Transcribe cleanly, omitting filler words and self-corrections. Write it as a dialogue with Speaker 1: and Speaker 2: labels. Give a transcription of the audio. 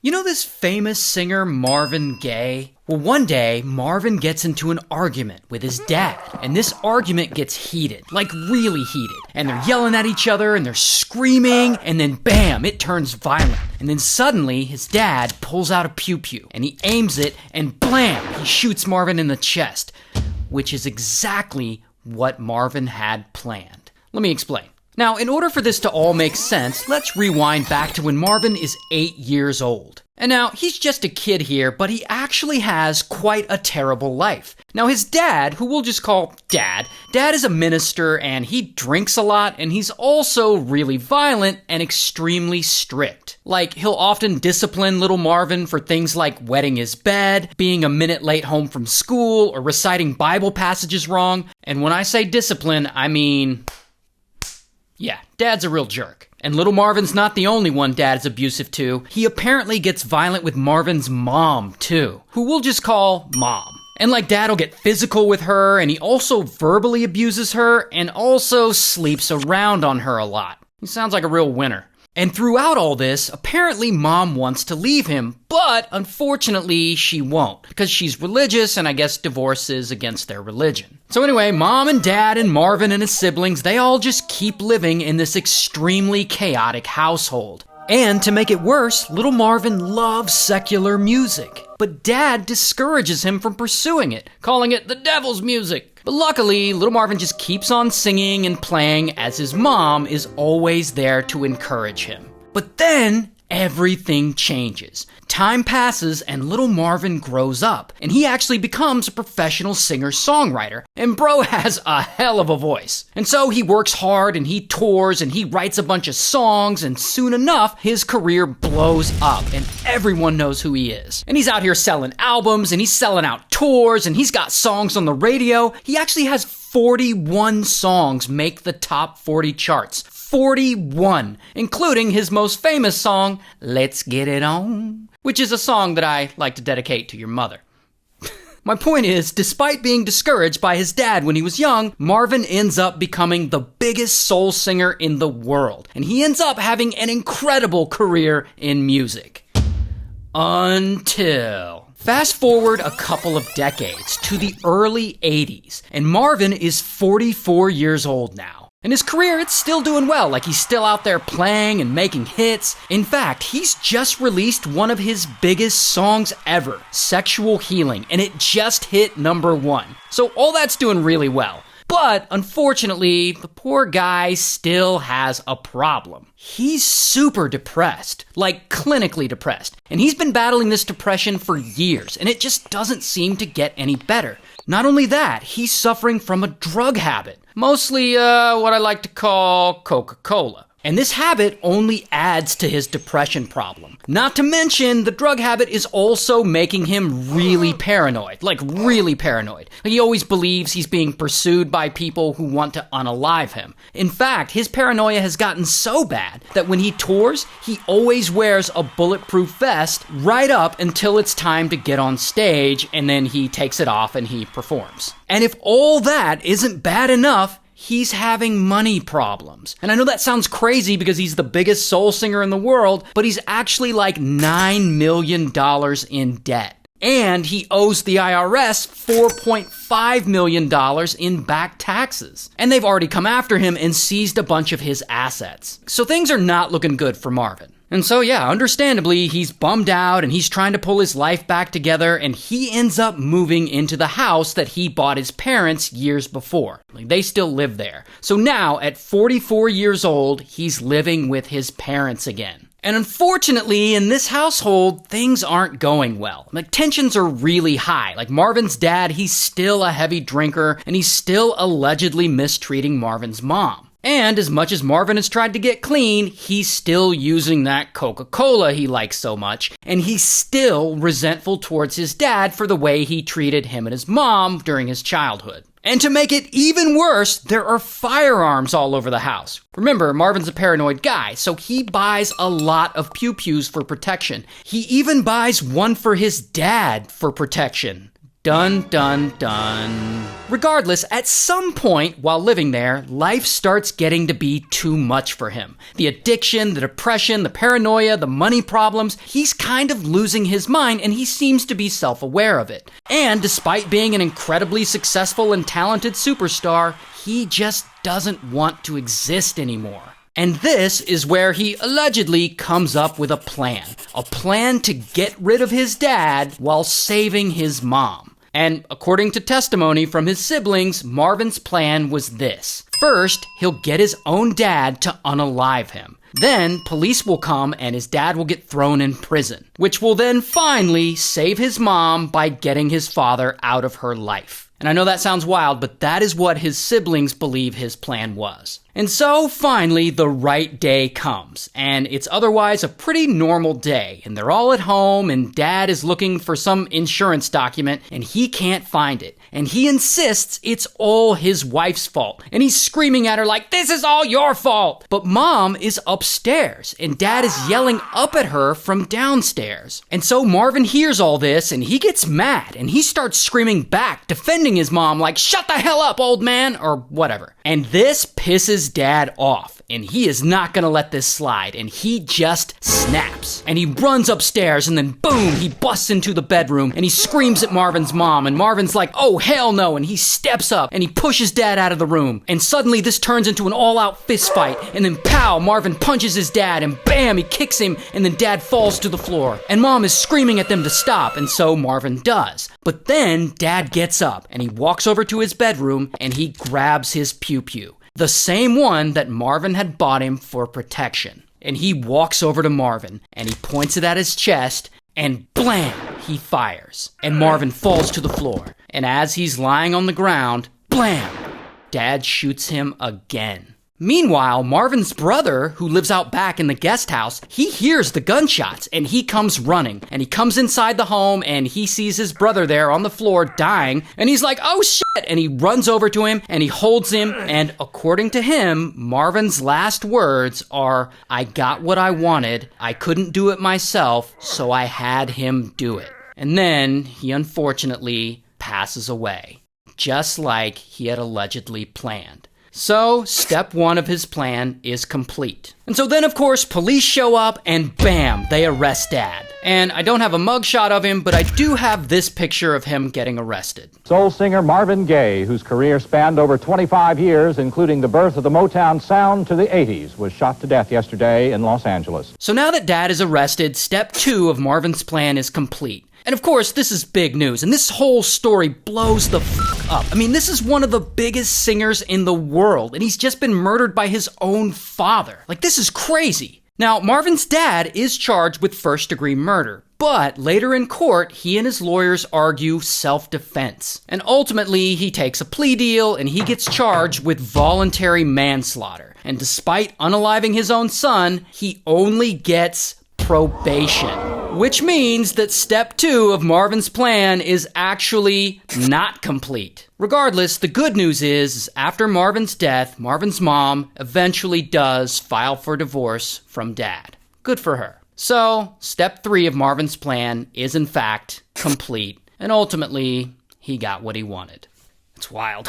Speaker 1: You know this famous singer Marvin Gaye? Well, one day, Marvin gets into an argument with his dad, and this argument gets heated, like really heated. And they're yelling at each other, and they're screaming, and then bam, it turns violent. And then suddenly, his dad pulls out a pew-pew, and he aims it, and blam, he shoots Marvin in the chest, which is exactly what Marvin had planned. Let me explain. Now, in order for this to all make sense, let's rewind back to when Marvin is 8 years old. And now, he's just a kid here, but he actually has quite a terrible life. Now, his dad, who we'll just call Dad is a minister, and he drinks a lot, and he's also really violent and extremely strict. Like, he'll often discipline little Marvin for things like wetting his bed, being a minute late home from school, or reciting Bible passages wrong. And when I say discipline, I mean... yeah, Dad's a real jerk. And little Marvin's not the only one Dad is abusive to. He apparently gets violent with Marvin's mom, too, who we'll just call Mom. And like Dad will get physical with her, and he also verbally abuses her, and also sleeps around on her a lot. He sounds like a real winner. And throughout all this, apparently Mom wants to leave him, but unfortunately she won't, because she's religious and I guess divorce is against their religion. So anyway, Mom and Dad and Marvin and his siblings, they all just keep living in this extremely chaotic household. And to make it worse, little Marvin loves secular music. But Dad discourages him from pursuing it, calling it the devil's music. But luckily, little Marvin just keeps on singing and playing as his mom is always there to encourage him. But then, everything changes. Time passes and little Marvin grows up, and he actually becomes a professional singer-songwriter, and bro has a hell of a voice. And so he works hard and he tours and he writes a bunch of songs, and soon enough, his career blows up and everyone knows who he is. And he's out here selling albums and he's selling out tours and he's got songs on the radio. He actually has 41 songs make the top 40 charts. 41, including his most famous song, Let's Get It On, which is a song that I like to dedicate to your mother. My point is, despite being discouraged by his dad when he was young, Marvin ends up becoming the biggest soul singer in the world, and he ends up having an incredible career in music. Until... fast forward a couple of decades to the early 80s, and Marvin is 44 years old now. And his career, it's still doing well, like he's still out there playing and making hits. In fact, he's just released one of his biggest songs ever, Sexual Healing, and it just hit #1. So all that's doing really well. But unfortunately, the poor guy still has a problem. He's super depressed, like clinically depressed. And he's been battling this depression for years, and it just doesn't seem to get any better. Not only that, he's suffering from a drug habit. Mostly, what I like to call Coca-Cola. And this habit only adds to his depression problem. Not to mention, the drug habit is also making him really paranoid. Like, really paranoid. He always believes he's being pursued by people who want to unalive him. In fact, his paranoia has gotten so bad that when he tours, he always wears a bulletproof vest right up until it's time to get on stage, and then he takes it off and he performs. And if all that isn't bad enough, he's having money problems. And I know that sounds crazy because he's the biggest soul singer in the world, but he's actually like $9 million in debt. And he owes the IRS $4.5 million in back taxes. And they've already come after him and seized a bunch of his assets. So things are not looking good for Marvin. And so yeah, understandably, he's bummed out and he's trying to pull his life back together, and he ends up moving into the house that he bought his parents years before. Like, they still live there. So now, at 44 years old, he's living with his parents again. And unfortunately, in this household, things aren't going well. Like, tensions are really high. Like, Marvin's dad, he's still a heavy drinker, and he's still allegedly mistreating Marvin's mom. And as much as Marvin has tried to get clean, he's still using that Coca-Cola he likes so much, and he's still resentful towards his dad for the way he treated him and his mom during his childhood. And to make it even worse, there are firearms all over the house. Remember, Marvin's a paranoid guy, so he buys a lot of pew-pews for protection. He even buys one for his dad for protection. Dun, dun, dun. Regardless, at some point while living there, life starts getting to be too much for him. The addiction, the depression, the paranoia, the money problems, he's kind of losing his mind and he seems to be self-aware of it. And despite being an incredibly successful and talented superstar, he just doesn't want to exist anymore. And this is where he allegedly comes up with a plan to get rid of his dad while saving his mom. And according to testimony from his siblings, Marvin's plan was this. First, he'll get his own dad to unalive him. Then, police will come and his dad will get thrown in prison, which will then finally save his mom by getting his father out of her life. And I know that sounds wild, but that is what his siblings believe his plan was. And so, finally, the right day comes, and it's otherwise a pretty normal day, and they're all at home, and Dad is looking for some insurance document, and he can't find it. And he insists it's all his wife's fault, and he's screaming at her like, "This is all your fault!" But Mom is upstairs, and Dad is yelling up at her from downstairs. And so Marvin hears all this, and he gets mad, and he starts screaming back, defending his mom like, "Shut the hell up, old man," or whatever. And this pisses Dad off, and he is not gonna let this slide, and he just snaps. And he runs upstairs, and then boom, he busts into the bedroom, and he screams at Marvin's mom, and Marvin's like, "Oh, hell no," and he steps up, and he pushes Dad out of the room. And suddenly this turns into an all-out fist fight, and then pow, Marvin punches his dad, and bam, he kicks him, and then Dad falls to the floor. And Mom is screaming at them to stop, and so Marvin does. But then Dad gets up, and he walks over to his bedroom, and he grabs his pew-pew. The same one that Marvin had bought him for protection. And he walks over to Marvin, and he points it at his chest, and blam, he fires. And Marvin falls to the floor. And as he's lying on the ground, blam, Dad shoots him again. Meanwhile, Marvin's brother, who lives out back in the guest house, he hears the gunshots and he comes running. And he comes inside the home and he sees his brother there on the floor dying. And he's like, "Oh shit!" And he runs over to him and he holds him. And according to him, Marvin's last words are, "I got what I wanted. I couldn't do it myself, so I had him do it." And then he unfortunately passes away, just like he had allegedly planned. So, step one of his plan is complete. And so then, of course, police show up and bam, they arrest Dad. And I don't have a mugshot of him, but I do have this picture of him getting arrested.
Speaker 2: Soul singer Marvin Gaye, whose career spanned over 25 years, including the birth of the Motown sound to the 80s, was shot to death yesterday in Los Angeles.
Speaker 1: So now that Dad is arrested, step two of Marvin's plan is complete. And of course, this is big news, and this whole story blows the fuck up. I mean, this is one of the biggest singers in the world, and he's just been murdered by his own father. Like, this is crazy. Now, Marvin's dad is charged with first-degree murder, but later in court, he and his lawyers argue self-defense. And ultimately, he takes a plea deal, and he gets charged with voluntary manslaughter. And despite unaliving his own son, he only gets probation. Which means that step two of Marvin's plan is actually not complete. Regardless, the good news is after Marvin's death, Marvin's mom eventually does file for divorce from Dad. Good for her. So, step three of Marvin's plan is in fact complete, and ultimately, he got what he wanted. It's wild.